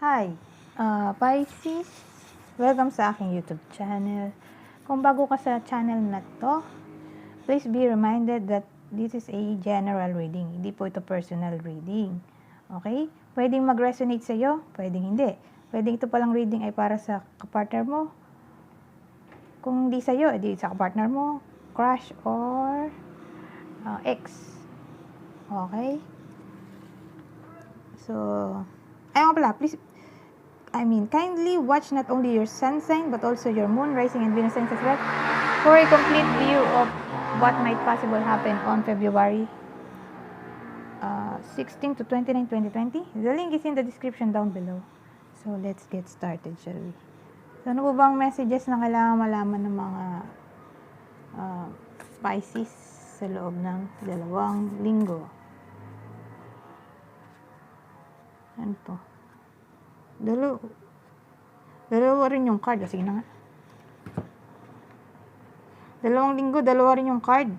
Hi, Pisces. Welcome sa aking YouTube channel. Kung bago ka sa channel na to, please be reminded that this is a general reading. Hindi po ito personal reading. Okay? Pwedeng mag-resonate sa iyo, pwedeng hindi. Pwedeng ito palang reading ay para sa kapartner mo. Kung hindi sa iyo, edi sa kapartner mo, crush or ex. Okay? So, ayun pala, please, kindly watch not only your sun sign but also your moon, rising, and Venus signs as well for a complete view of what might possible happen on February 16 to 29, 2020. The link is in the description down below. So, let's get started, shall we? So, ano po bang messages na kailangan malaman ng mga Pisces sa loob ng 2 linggo? Ano to? Dalawa rin yung card. Sige na nga. 2 linggo, dalawa rin yung card.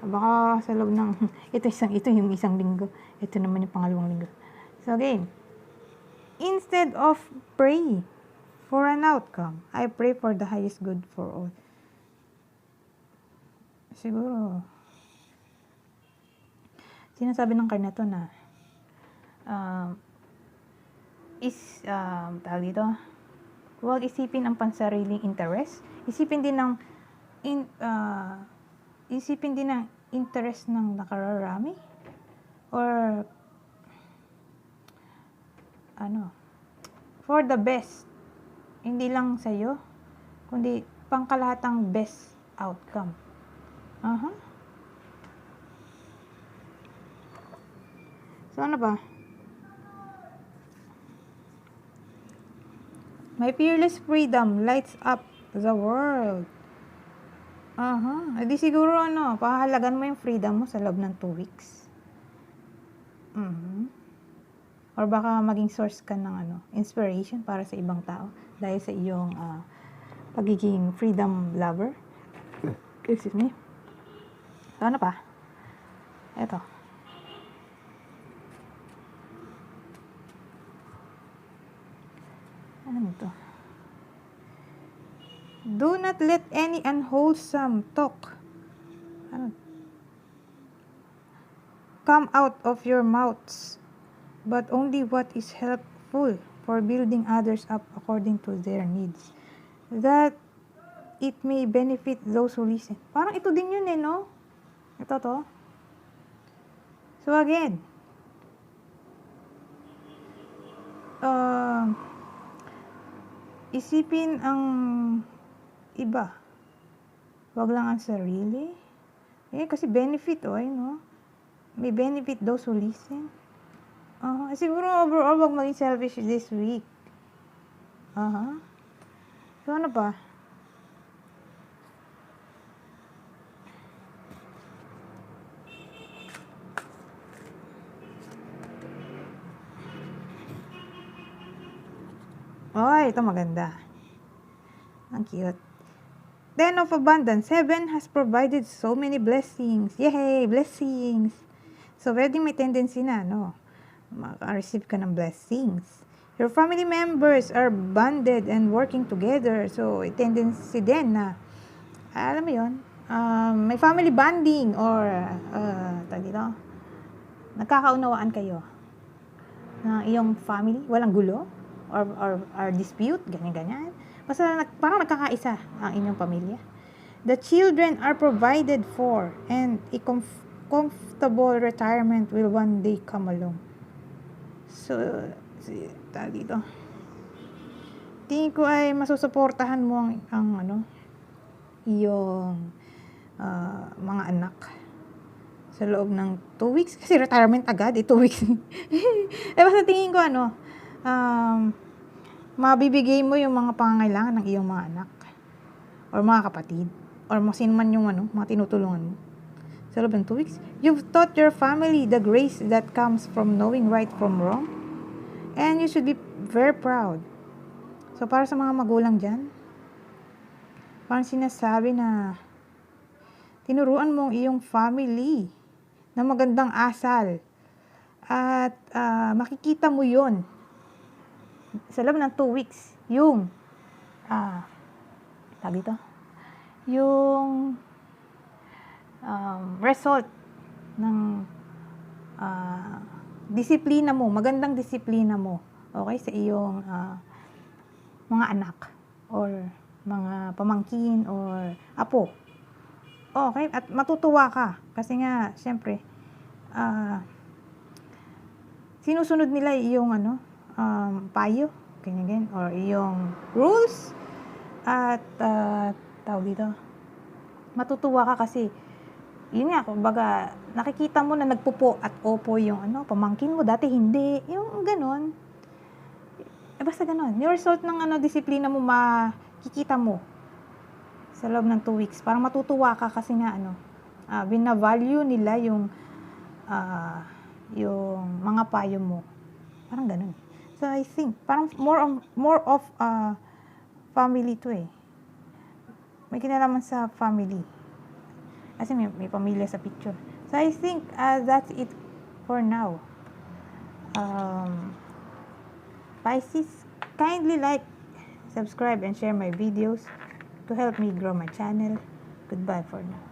Baka sa loob ng ito yung isang linggo. Ito naman yung pangalawang linggo. So again, instead of pray for an outcome, I pray for the highest good for all. Siguro sinasabi ng card na to na tawag dito, huwag isipin ang pansariling interest. Isipin din ng interest ng nakararami or for the best, hindi lang sa'yo kundi pangkalahatang best outcome. So ano ba? My fearless freedom lights up the world. Di siguro pahalagan mo yung freedom mo sa loob ng 2 weeks. Or baka maging source ka ng inspiration para sa ibang tao dahil sa iyong pagiging freedom lover. Excuse me. So ano pa? Eto. Ano to? Do not let any unwholesome talk come out of your mouths, but only what is helpful for building others up according to their needs, that it may benefit those who listen. Parang ito din yun no? Ito to. So again, isipin ang iba. Wag lang ang sarili. Kasi benefit, may benefit those who listen. Siguro overall, wag maging selfish this week. So ano pa? Ito maganda. Ang cute. 10 of Abundance. Heaven has provided so many blessings. Yay! Blessings! So, pwedeng may tendency na, maka-receive ka ng blessings. Your family members are bonded and working together. So, tendency din na, alam mo yun, may family bonding or, nagkakaunawaan kayo ng iyong family. Walang gulo or dispute, ganyan-ganyan. Basta parang nagkakaisa ang inyong pamilya. The children are provided for and a comfortable retirement will one day come along. So, dito. Tingin ko ay masusuportahan mo ang iyong mga anak sa loob ng 2 weeks. Kasi retirement agad, 2 weeks. Basta tingin ko mabibigay mo yung mga pangangailangan ng iyong mga anak or mga kapatid or sino man yung mga tinutulungan mo sa loob ng 2 weeks. You've taught your family the grace that comes from knowing right from wrong, and you should be very proud. So para sa mga magulang dyan, parang sinasabi na tinuruan mo ang iyong family na magandang asal at makikita mo yon sa loob ng 2 weeks, yung, tawag dito, yung, result ng, disiplina mo, magandang disiplina mo, okay, sa iyong, mga anak, or mga pamangkin, or apo. Okay, at matutuwa ka, kasi nga, syempre, sinusunod nila yung, payo, ganyan, or yung rules, at, tawag dito, matutuwa ka kasi, yun nga, kumbaga, nakikita mo na nagpupo at opo yung, pamangkin mo, dati hindi, yung ganon. Basta ganon, yung result ng, disiplina mo, makikita mo, sa loob ng 2 weeks, parang matutuwa ka kasi nga, binavalue nila yung mga payo mo. Parang ganun. So, I think, parang more of family to eh. May kinalaman sa family. Kasi may pamilya sa picture. So, I think, that's it for now. Pisces, kindly like, subscribe, and share my videos to help me grow my channel. Goodbye for now.